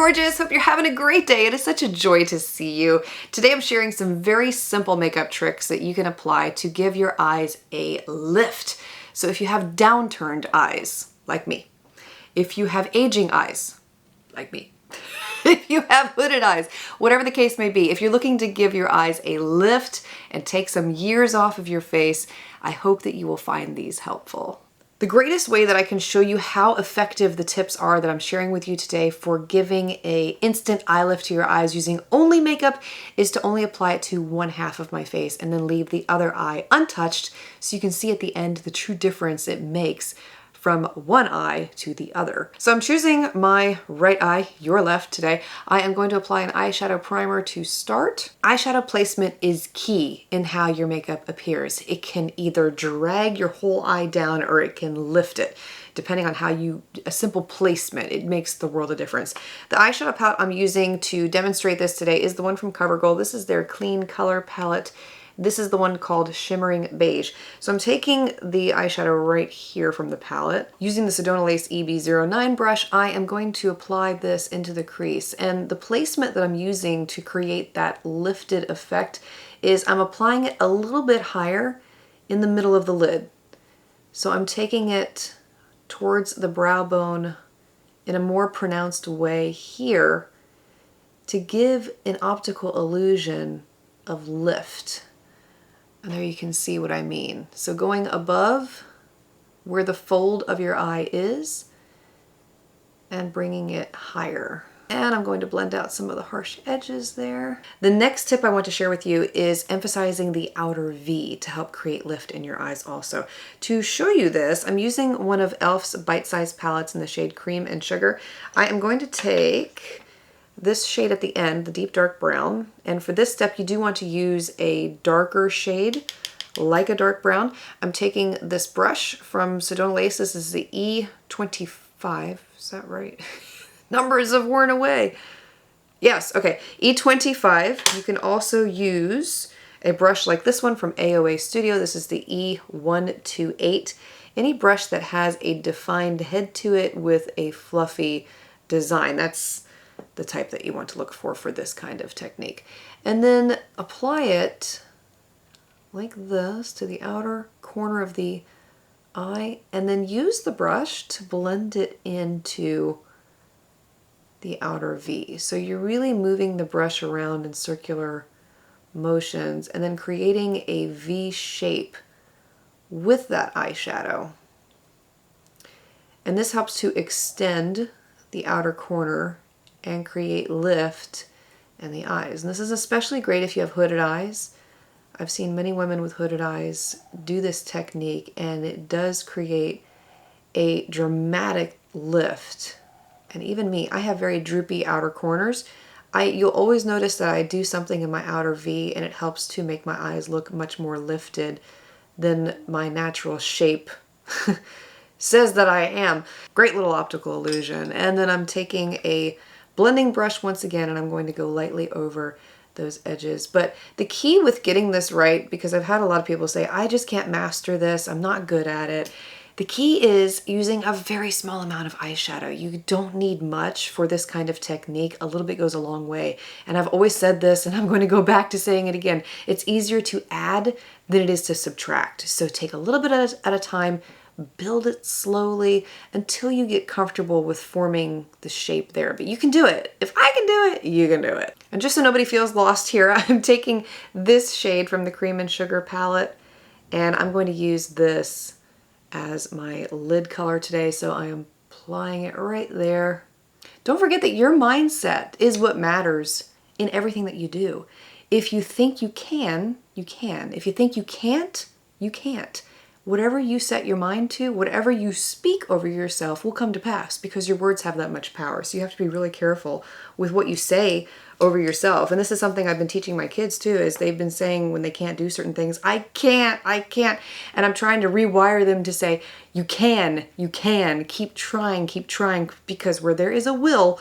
gorgeous. Hope you're having a great day. It is such a joy to see you. Today I'm sharing some very simple makeup tricks that you can apply to give your eyes a lift. So if you have downturned eyes, like me, if you have aging eyes, like me, if you have hooded eyes, whatever the case may be, if you're looking to give your eyes a lift and take some years off of your face, I hope that you will find these helpful. The greatest way that I can show you how effective the tips are that I'm sharing with you today for giving an instant eye lift to your eyes using only makeup is to only apply it to one half of my face and then leave the other eye untouched so you can see at the end the true difference it makes from one eye to the other. So I'm choosing my right eye, your left today. I am going to apply an eyeshadow primer to start. Eyeshadow placement is key in how your makeup appears. It can either drag your whole eye down or it can lift it. Depending on how a simple placement, it makes the world of difference. The eyeshadow palette I'm using to demonstrate this today is the one from Covergirl. This is their clean color palette. This is the one called Shimmering Beige. So I'm taking the eyeshadow right here from the palette. Using the Sedona Lace EB09 brush, I am going to apply this into the crease. And the placement that I'm using to create that lifted effect is I'm applying it a little bit higher in the middle of the lid. So I'm taking it towards the brow bone in a more pronounced way here to give an optical illusion of lift. And there you can see what I mean. So going above where the fold of your eye is and bringing it higher. And I'm going to blend out some of the harsh edges there. The next tip I want to share with you is emphasizing the outer V to help create lift in your eyes also. To show you this, I'm using one of e.l.f.'s bite-sized palettes in the shade Cream and Sugar. I am going to take this shade at the end, the deep dark brown, and for this step you do want to use a darker shade like a dark brown. I'm taking this brush from Sedona Lace. This is the E25, is that right? Numbers have worn away. Yes, okay, E25. You can also use a brush like this one from AOA Studio. This is the E128. Any brush that has a defined head to it with a fluffy design. That's the type that you want to look for this kind of technique. And then apply it like this to the outer corner of the eye and then use the brush to blend it into the outer V. So you're really moving the brush around in circular motions and then creating a V shape with that eyeshadow. And this helps to extend the outer corner and create lift in the eyes. And this is especially great if you have hooded eyes. I've seen many women with hooded eyes do this technique and it does create a dramatic lift. And even me, I have very droopy outer corners. You'll always notice that I do something in my outer V and it helps to make my eyes look much more lifted than my natural shape says that I am. Great little optical illusion. And then I'm taking a blending brush once again and I'm going to go lightly over those edges. But the key with getting this right, because I've had a lot of people say, I just can't master this, I'm not good at it. The key is using a very small amount of eyeshadow. You don't need much for this kind of technique. A little bit goes a long way. And I've always said this and I'm going to go back to saying it again. It's easier to add than it is to subtract. So take a little bit at a time, build it slowly until you get comfortable with forming the shape there. But you can do it. If I can do it, you can do it. And just so nobody feels lost here, I'm taking this shade from the Cream and Sugar palette and I'm going to use this as my lid color today. So I am applying it right there. Don't forget that your mindset is what matters in everything that you do. If you think you can, you can. If you think you can't, you can't. Whatever you set your mind to, whatever you speak over yourself will come to pass because your words have that much power. So you have to be really careful with what you say over yourself. And this is something I've been teaching my kids too, is they've been saying when they can't do certain things, I can't. And I'm trying to rewire them to say, you can, keep trying, because where there is a will,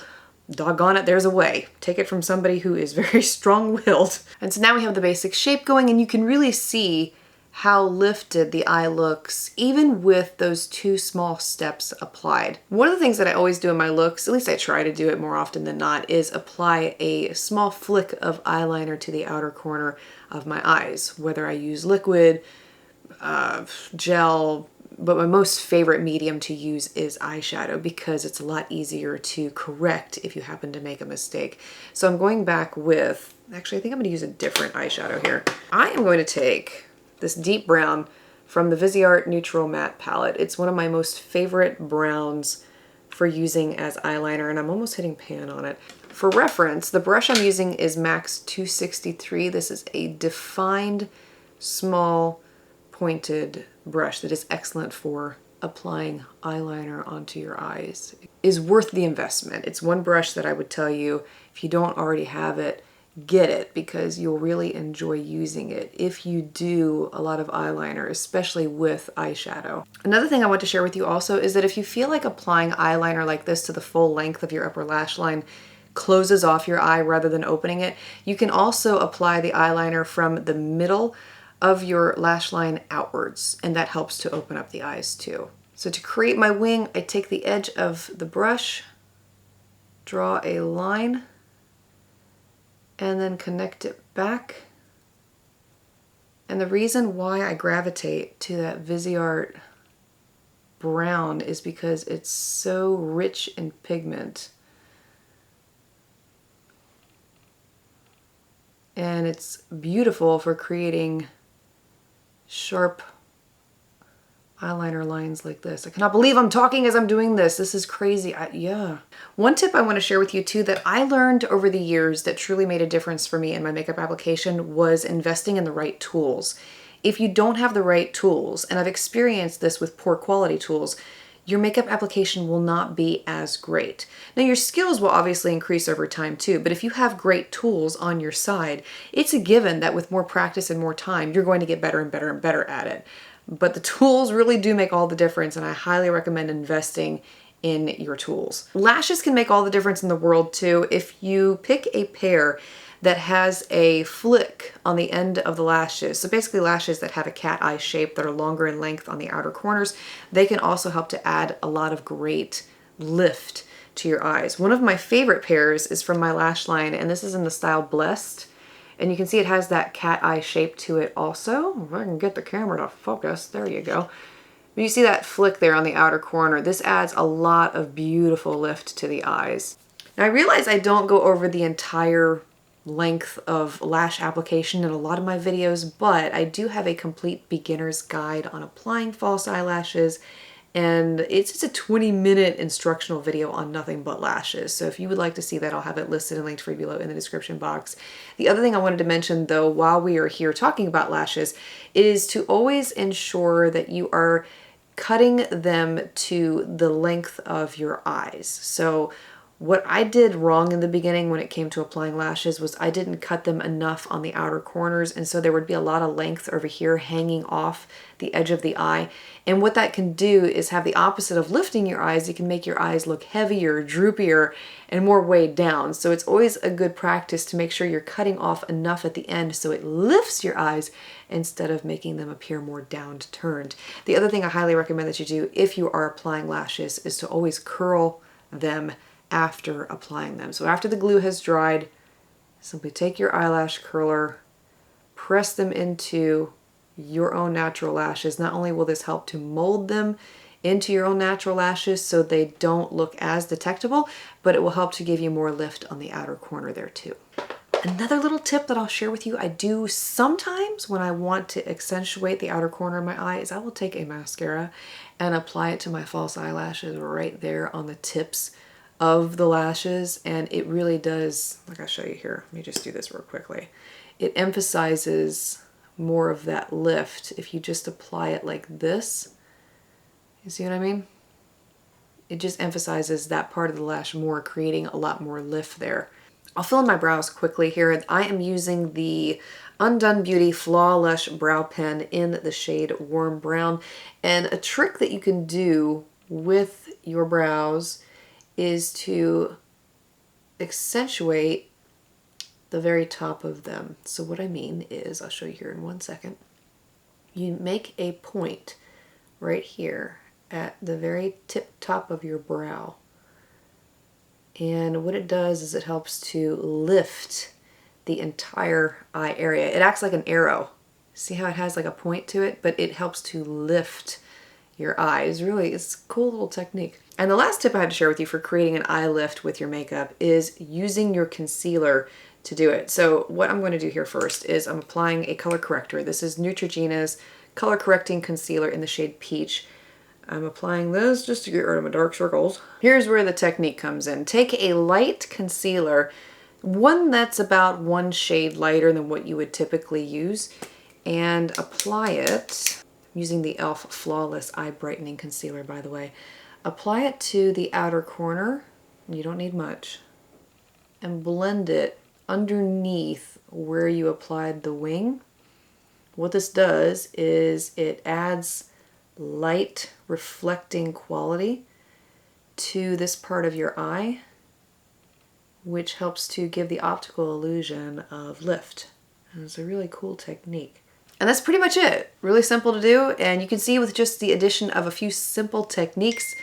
doggone it, there's a way. Take it from somebody who is very strong-willed. And so now we have the basic shape going and you can really see how lifted the eye looks even with those 2 small steps applied. One of the things that I always do in my looks, at least I try to do it more often than not, is apply a small flick of eyeliner to the outer corner of my eyes, whether I use liquid, gel, but my most favorite medium to use is eyeshadow because it's a lot easier to correct if you happen to make a mistake. So I'm going back with, actually I think I'm going to use a different eyeshadow here. I am going to take this deep brown from the Viseart Neutral Matte Palette. It's one of my most favorite browns for using as eyeliner, and I'm almost hitting pan on it. For reference, the brush I'm using is Max 263. This is a defined, small, pointed brush that is excellent for applying eyeliner onto your eyes. It is worth the investment. It's one brush that I would tell you, if you don't already have it, get it, because you'll really enjoy using it if you do a lot of eyeliner, especially with eyeshadow. Another thing I want to share with you also is that if you feel like applying eyeliner like this to the full length of your upper lash line closes off your eye rather than opening it, you can also apply the eyeliner from the middle of your lash line outwards, and that helps to open up the eyes too. So to create my wing, I take the edge of the brush, draw a line, and then connect it back. And the reason why I gravitate to that Viseart brown is because it's so rich in pigment. And it's beautiful for creating sharp eyeliner lines like this. I cannot believe I'm talking as I'm doing this. This is crazy. Yeah. One tip I want to share with you too that I learned over the years that truly made a difference for me in my makeup application was investing in the right tools. If you don't have the right tools, and I've experienced this with poor quality tools, your makeup application will not be as great. Now your skills will obviously increase over time too, but if you have great tools on your side, it's a given that with more practice and more time, you're going to get better and better and better at it. But the tools really do make all the difference, and I highly recommend investing in your tools. Lashes can make all the difference in the world too. If you pick a pair that has a flick on the end of the lashes, so basically lashes that have a cat eye shape that are longer in length on the outer corners, they can also help to add a lot of great lift to your eyes. One of my favorite pairs is from my lash line, and this is in the style Blessed. And you can see it has that cat eye shape to it also. If I can get the camera to focus, there you go. But you see that flick there on the outer corner. This adds a lot of beautiful lift to the eyes. Now I realize I don't go over the entire length of lash application in a lot of my videos, but I do have a complete beginner's guide on applying false eyelashes, and it's just a 20-minute instructional video on nothing but lashes. So if you would like to see that, I'll have it listed and linked for you below in the description box. The other thing I wanted to mention though, while we are here talking about lashes, is to always ensure that you are cutting them to the length of your eyes. So what I did wrong in the beginning when it came to applying lashes was I didn't cut them enough on the outer corners, and so there would be a lot of length over here hanging off the edge of the eye. And what that can do is have the opposite of lifting your eyes. It can make your eyes look heavier, droopier, and more weighed down. So it's always a good practice to make sure you're cutting off enough at the end so it lifts your eyes instead of making them appear more downturned. The other thing I highly recommend that you do if you are applying lashes is to always curl them after applying them. So after the glue has dried, simply take your eyelash curler, press them into your own natural lashes. Not only will this help to mold them into your own natural lashes so they don't look as detectable, but it will help to give you more lift on the outer corner there too. Another little tip that I'll share with you, I do sometimes when I want to accentuate the outer corner of my eye, is I will take a mascara and apply it to my false eyelashes right there on the tips of the lashes, and it really does, like I'll show you here, let me just do this real quickly. It emphasizes more of that lift if you just apply it like this. You see what I mean? It just emphasizes that part of the lash more, creating a lot more lift there. I'll fill in my brows quickly here. I am using the Undone Beauty Flawless Brow Pen in the shade Warm Brown, and a trick that you can do with your brows is to accentuate the very top of them. So what I mean is, I'll show you here in one second. you make a point right here at the very tip top of your brow. And what it does is it helps to lift the entire eye area. It acts like an arrow. See how it has like a point to it? But it helps to lift your eyes. Really, it's a cool little technique. And the last tip I have to share with you for creating an eye lift with your makeup is using your concealer to do it. So what I'm going to do here first is I'm applying a color corrector. This is Neutrogena's color correcting concealer in the shade Peach. I'm applying this just to get rid of my dark circles. Here's where the technique comes in. Take a light concealer, one that's about one shade lighter than what you would typically use, and apply it, using the e.l.f. Flawless Eye Brightening Concealer, by the way. Apply it to the outer corner, you don't need much, and blend it underneath where you applied the wing. What this does is it adds light reflecting quality to this part of your eye, which helps to give the optical illusion of lift. And it's a really cool technique. And that's pretty much it. Really simple to do, and you can see with just the addition of a few simple techniques,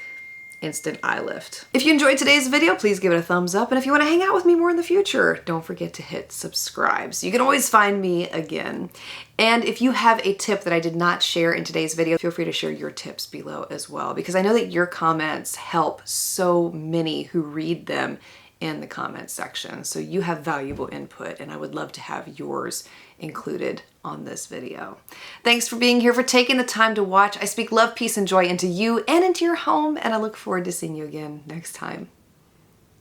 instant eye lift. If you enjoyed today's video, please give it a thumbs up, and if you want to hang out with me more in the future, don't forget to hit subscribe so you can always find me again. And if you have a tip that I did not share in today's video, feel free to share your tips below as well, because I know that your comments help so many who read them in the comment section. So you have valuable input, and I would love to have yours included on this video. Thanks for being here, for taking the time to watch. I speak love, peace, and joy into you and into your home, and I look forward to seeing you again next time.